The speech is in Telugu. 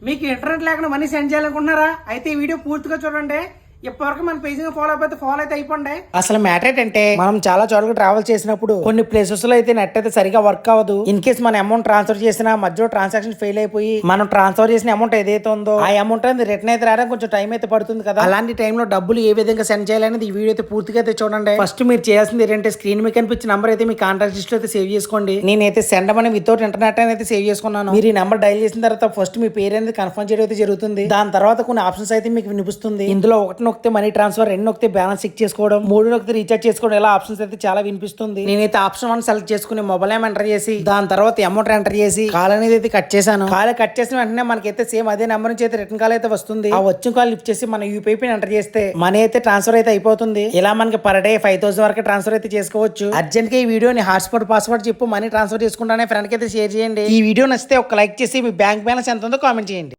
మీకు ఇంటర్నెట్ లేకుండా మనీ సెండ్ చేయాలనుకుంటున్నారా? అయితే ఈ వీడియో పూర్తిగా చూడండి. ఇప్పటివరకు మన పేజ్ ఫాలో అయిపోతే ఫాలో అయితే అయిపోండి. అసలు మ్యాటర్ ఏంటంటే మనం చాలా చోట్ల ట్రావెల్ చేసినప్పుడు కొన్ని ప్లేసెస్ లో అయితే నెట్ అయితే సరిగా వర్క్ అవ్వదు. ఇన్ కేస్ మన అమౌంట్ ట్రాన్స్ఫర్ చేసినా మధ్యలో ట్రాన్సాక్షన్ ఫెయిల్ అయిపోయి మనం ట్రాన్స్ఫర్ చేసిన అమౌంట్ ఏదైతే ఉందో ఆ అమౌంట్ అనేది రిటర్న్ అయితే రావడానికి కొంచెం టైం అయితే పడుతుంది కదా. అలాంటి టైంలో డబ్బులు ఏ విధంగా సెండ్ చేయాలనేది ఈ వీడియో అయితే పూర్తిగా అయితే చూడండి. ఫస్ట్ మీరు చేయాల్సింది ఏంటంటే స్క్రీన్ మీద కనిపించిన నంబర్ అయితే మీ కాంటాక్ట్ లిస్ట్ అయితే సేవ్ చేసుకోండి. నేనైతే సెండ్ మనీ వితౌట్ ఇంటర్నెట్ అయితే సేవ్ చేసుకున్నాను. మీరు ఈ నెంబర్ డైల్ చేసిన తర్వాత ఫస్ట్ మీ పేరు అనేది కన్ఫర్మ్ చేయడం అయితే జరుగుతుంది. దాని తర్వాత కొన్ని ఆప్షన్స్ అయితే మీకు వినిపిస్తుంది. ఇందులో ఒకటి నొక్కితే మనీ ట్రాన్స్ఫర్, రెండు నొక్కితే బ్యాలెన్స్ చెక్ చేసుకోవడం, మూడు నొక్కితే రీఛార్జ్ చేసుకోవడం, ఇలా ఆప్షన్స్ అయితే చాలా వినిపిస్తుంది. నేనైతే ఆప్షన్ 1 సెలెక్ట్ చేసుకుని మొబైల్ నేమ్ ఎంటర్ చేసి దాని తర్వాత అమౌంట్ ఎంటర్ చేసి కాల్ అనేది అయితే కట్ చేశాను. కాల్ కట్ చేసిన వెంటనే మనకైతే సేమ్ అదే నెంబర్ నుంచి అయితే రిటర్న్ కాల్ అయితే వస్తుంది. ఆ వచ్చిన కాల్ లిఫ్ట్ చేసి మన యూపీఐ పిన్ ఎంటర్ చేస్తే మనీ అయితే ట్రాన్స్ఫర్ అయితే అయిపోతుంది. ఇలా మనకి పర్ డే 5,000 వరకు ట్రాన్స్ఫర్ అయితే చేసుకోవచ్చు. అర్జెంట్ గా ఈ వీడియోని హాట్స్పాట్ పాస్వర్డ్ చెప్పు మనీ ట్రాన్స్ఫర్ చేసుకుంటానే ఫ్రెండ్ కి అయితే షేర్ చేయండి. ఈ వీడియో నచ్చితే ఒక లైక్ చేసి మీ బ్యాంక్ బ్యాలెన్స్ ఎంత ఉందో కామెంట్ చేయండి.